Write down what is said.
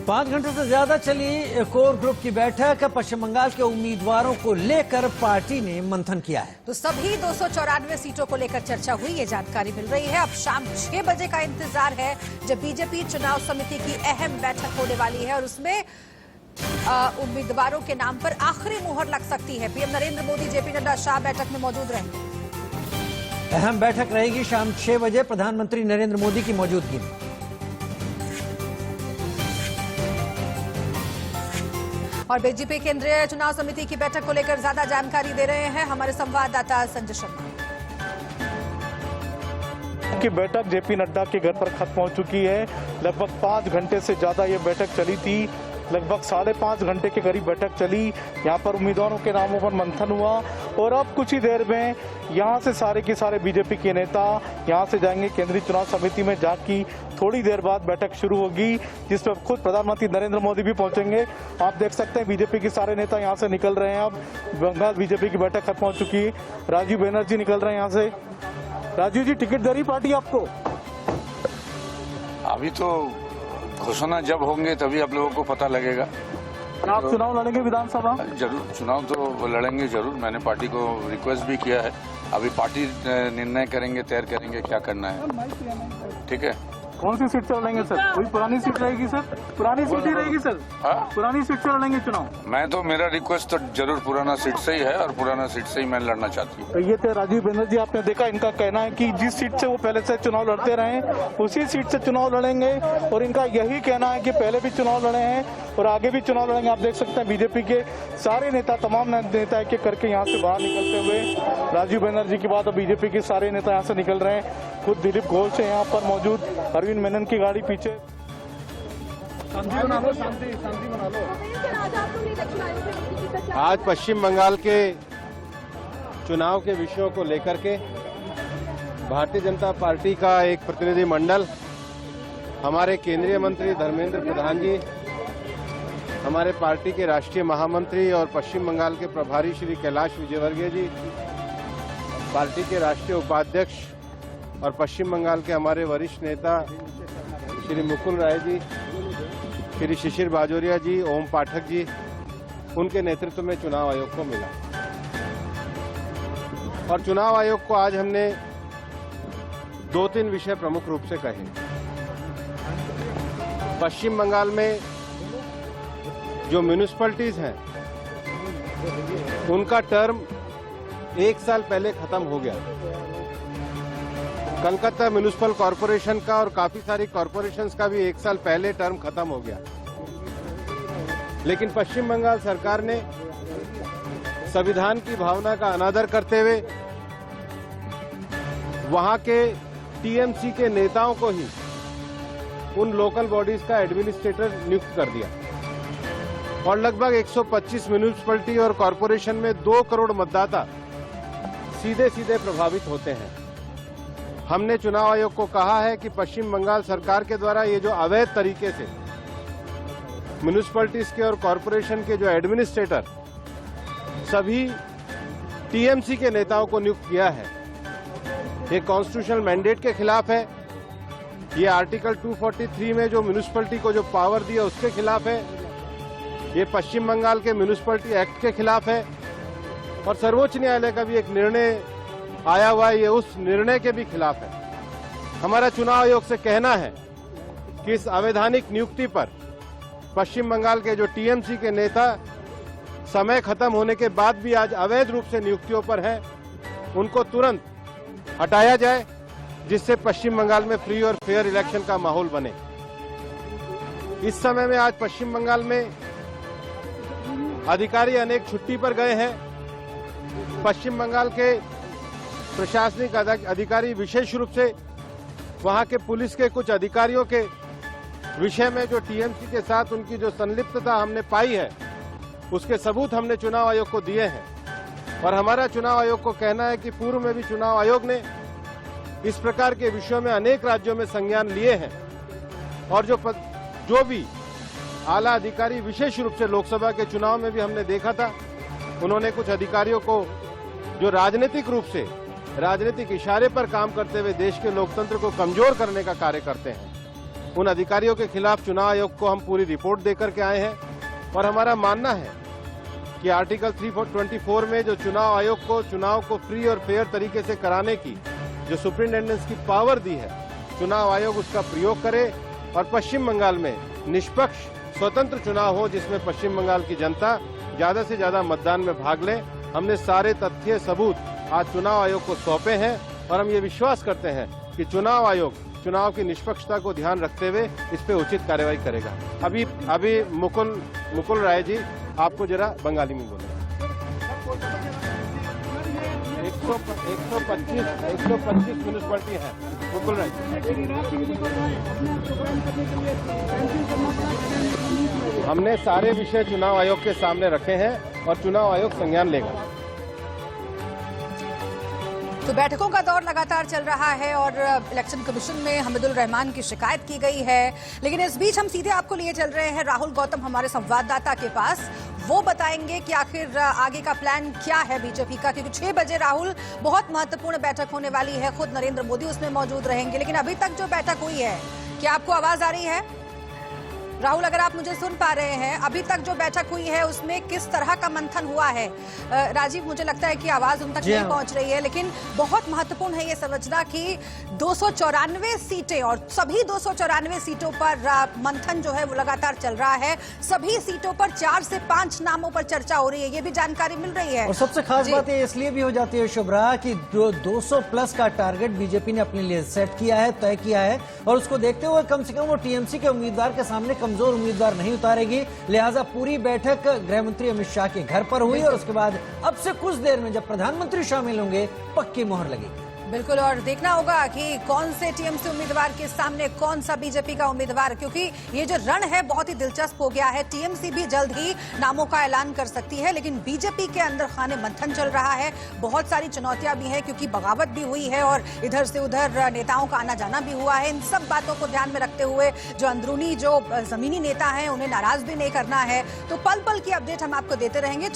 5 घंटे से ज्यादा चली कोर ग्रुप की बैठक। पश्चिम बंगाल के उम्मीदवारों को लेकर पार्टी ने मंथन किया है। तो सभी 294 सीटों को लेकर चर्चा हुई, ये जानकारी मिल रही है। अब शाम 6 बजे का इंतजार है जब बीजेपी चुनाव समिति की अहम बैठक होने वाली है और उसमें उम्मीदवारों के नाम पर आखिरी मुहर लग सकती है। पीएम नरेंद्र मोदी, जेपी नड्डा, शाह बैठक में मौजूद रहेंगे। अहम बैठक रहेगी शाम 6 बजे प्रधानमंत्री नरेंद्र मोदी की मौजूदगी में। और बीजेपी केंद्रीय चुनाव समिति की बैठक को लेकर ज्यादा जानकारी दे रहे हैं हमारे संवाददाता संजय शर्मा। की बैठक जेपी नड्डा के घर पर खत्म हो चुकी है। लगभग 5 घंटे से ज्यादा ये बैठक चली थी। लगभग 5.5 घंटे के करीब बैठक चली। यहाँ पर उम्मीदवारों के नामों पर मंथन हुआ और अब कुछ ही देर में यहाँ से सारे के सारे बीजेपी के नेता यहाँ से जाएंगे केंद्रीय चुनाव समिति में, जाके थोड़ी देर बाद बैठक शुरू होगी जिसमें खुद प्रधानमंत्री नरेंद्र मोदी भी पहुंचेंगे। आप देख सकते हैं बीजेपी के सारे नेता यहाँ से निकल रहे हैं। अब बंगाल बीजेपी की बैठक खत्म हो चुकी है। राजीव बनर्जी निकल रहे हैं यहाँ से। राजीव जी, टिकट दे रही पार्टी आपको? अभी तो घोषणा जब होंगे तभी आप लोगों को पता लगेगा। आप तो चुनाव लड़ेंगे विधानसभा? जरूर चुनाव तो लड़ेंगे जरूर। मैंने पार्टी को रिक्वेस्ट भी किया है। अभी पार्टी निर्णय करेंगे, तय करेंगे क्या करना है। ठीक है। कौन सी सीट से लड़ेंगे सर? वही पुरानी सीट रहेगी सर? पुरानी सीट ही रहेगी सर? हाँ, पुरानी सीट से लड़ेंगे चुनाव? मैं तो, मेरा रिक्वेस्ट तो जरूर पुराना सीट से ही है और पुराना सीट से ही मैं लड़ना चाहती हूँ। तो ये थे राजीव बनर्जी। आपने देखा, इनका कहना है कि जिस सीट से वो पहले से चुनाव लड़ते रहे उसी सीट से चुनाव लड़ेंगे और इनका यही कहना है कि पहले भी चुनाव लड़े हैं और आगे भी चुनाव लड़ेंगे। आप देख सकते हैं बीजेपी के सारे नेता, तमाम नेता एक एक करके यहाँ से बाहर निकलते हुए। राजीव बनर्जी के बाद अब बीजेपी के सारे नेता यहाँ से निकल रहे हैं। खुद दिलीप घोष है यहाँ पर मौजूद, अरविंद मेनन की गाड़ी पीछे। शांति बना लो, शांति बना लो। आज पश्चिम बंगाल के चुनाव के विषयों को लेकर के भारतीय जनता पार्टी का एक प्रतिनिधि मंडल, हमारे केंद्रीय मंत्री धर्मेंद्र प्रधान जी, हमारे पार्टी के राष्ट्रीय महामंत्री और पश्चिम बंगाल के प्रभारी श्री कैलाश विजयवर्गीय जी, पार्टी के राष्ट्रीय उपाध्यक्ष और पश्चिम बंगाल के हमारे वरिष्ठ नेता श्री मुकुल राय जी, श्री शिशिर बाजोरिया जी, ओम पाठक जी, उनके नेतृत्व में चुनाव आयोग को मिला। और चुनाव आयोग को आज हमने 2-3 विषय प्रमुख रूप से कहे। पश्चिम बंगाल में जो म्यूनिसिपैलिटीज हैं उनका टर्म 1 साल पहले खत्म हो गया। कलकत्ता म्युनिसिपल कॉरपोरेशन का और काफी सारी कॉरपोरेशंस का भी 1 साल पहले टर्म खत्म हो गया। लेकिन पश्चिम बंगाल सरकार ने संविधान की भावना का अनादर करते हुए वहां के टीएमसी के नेताओं को ही उन लोकल बॉडीज का एडमिनिस्ट्रेटर नियुक्त कर दिया और लगभग 125 म्युनिसिपैलिटी और कॉरपोरेशन में 2 करोड़ मतदाता सीधे सीधे प्रभावित होते हैं। हमने चुनाव आयोग को कहा है कि पश्चिम बंगाल सरकार के द्वारा ये जो अवैध तरीके से म्युनिसिपैलिटीज के और कॉरपोरेशन के जो एडमिनिस्ट्रेटर सभी टीएमसी के नेताओं को नियुक्त किया है, ये कॉन्स्टिट्यूशनल मैंडेट के खिलाफ है। ये आर्टिकल 243 में जो म्युनिसिपैलिटी को जो पावर दिया उसके खिलाफ है। ये पश्चिम बंगाल के म्युनिसिपैलिटी एक्ट के खिलाफ है और सर्वोच्च न्यायालय का भी एक निर्णय आया हुआ है, ये उस निर्णय के भी खिलाफ है। हमारा चुनाव आयोग से कहना है कि इस अवैधानिक नियुक्ति पर पश्चिम बंगाल के जो टीएमसी के नेता समय खत्म होने के बाद भी आज अवैध रूप से नियुक्तियों पर हैं, उनको तुरंत हटाया जाए, जिससे पश्चिम बंगाल में फ्री और फेयर इलेक्शन का माहौल बने। इस समय में आज पश्चिम बंगाल में अधिकारी अनेक छुट्टी पर गए हैं। पश्चिम बंगाल के प्रशासनिक अधिकारी विशेष रूप से वहां के पुलिस के कुछ अधिकारियों के विषय में जो टीएमसी के साथ उनकी जो संलिप्तता हमने पाई है, उसके सबूत हमने चुनाव आयोग को दिए हैं। और हमारा चुनाव आयोग को कहना है कि पूर्व में भी चुनाव आयोग ने इस प्रकार के विषयों में अनेक राज्यों में संज्ञान लिए हैं और जो भी आला अधिकारी विशेष रूप से लोकसभा के चुनाव में भी हमने देखा था, उन्होंने कुछ अधिकारियों को जो राजनीतिक रूप से राजनीतिक इशारे पर काम करते हुए देश के लोकतंत्र को कमजोर करने का कार्य करते हैं, उन अधिकारियों के खिलाफ चुनाव आयोग को हम पूरी रिपोर्ट देकर के आए हैं और हमारा मानना है कि आर्टिकल 324 में जो चुनाव आयोग को चुनाव को फ्री और फेयर तरीके से कराने की जो सुप्रिंटेंडेंस की पावर दी है, चुनाव आयोग उसका प्रयोग करे और पश्चिम बंगाल में निष्पक्ष स्वतंत्र चुनाव हो जिसमें पश्चिम बंगाल की जनता ज्यादा से ज्यादा मतदान में भाग ले। हमने सारे तथ्य सबूत आज चुनाव आयोग को सौंपे हैं और हम ये विश्वास करते हैं कि चुनाव आयोग चुनाव की निष्पक्षता को ध्यान रखते हुए इस पे उचित कार्रवाई करेगा। अभी मुकुल राय जी आपको जरा बंगाली में बोले। 125 म्यूनिसिपैलिटी है मुकुल राय। हमने सारे विषय चुनाव आयोग के सामने रखे हैं और चुनाव आयोग संज्ञान लेगा। तो बैठकों का दौर लगातार चल रहा है और इलेक्शन कमीशन में हमीदुल रहमान की शिकायत की गई है, लेकिन इस बीच हम सीधे आपको लिए चल रहे हैं राहुल गौतम हमारे संवाददाता के पास। वो बताएंगे कि आखिर आगे का प्लान क्या है बीजेपी का, क्योंकि 6 बजे राहुल बहुत महत्वपूर्ण बैठक होने वाली है, खुद नरेंद्र मोदी उसमें मौजूद रहेंगे। लेकिन अभी तक जो बैठक हुई है, क्या आपको आवाज आ रही है राहुल? अगर आप मुझे सुन पा रहे हैं, अभी तक जो बैठक हुई है उसमें किस तरह का मंथन हुआ है? राजीव, मुझे लगता है कि आवाज उन तक नहीं पहुंच रही है, लेकिन बहुत महत्वपूर्ण है ये समझना कि 294 सीटें और सभी 294 सीटों पर मंथन जो है वो लगातार चल रहा है। सभी सीटों पर 4 से 5 नामों पर चर्चा हो रही है, ये भी जानकारी मिल रही है। और सबसे खास बात ये इसलिए भी हो जाती है शुभ्रा कि 200 प्लस का टारगेट बीजेपी ने अपने लिए सेट किया है, तय किया है, और उसको देखते हुए कम से कम वो टीएमसी के उम्मीदवार के सामने कमजोर उम्मीदवार नहीं उतारेगी। लिहाजा पूरी बैठक गृह मंत्री अमित शाह के घर पर हुई और उसके बाद अब से कुछ देर में जब प्रधानमंत्री शामिल होंगे पक्की मोहर लगेगी। बिल्कुल, और देखना होगा कि कौन से टीएमसी उम्मीदवार के सामने कौन सा बीजेपी का उम्मीदवार, क्योंकि ये जो रण है बहुत ही दिलचस्प हो गया है। टीएमसी भी जल्द ही नामों का ऐलान कर सकती है, लेकिन बीजेपी के अंदर खाने मंथन चल रहा है। बहुत सारी चुनौतियां भी हैं क्योंकि बगावत भी हुई है और इधर से उधर नेताओं का आना जाना भी हुआ है। इन सब बातों को ध्यान में रखते हुए जो अंदरूनी जो जमीनी नेता हैं उन्हें नाराज भी नहीं करना है। तो पल पल की अपडेट हम आपको देते रहेंगे।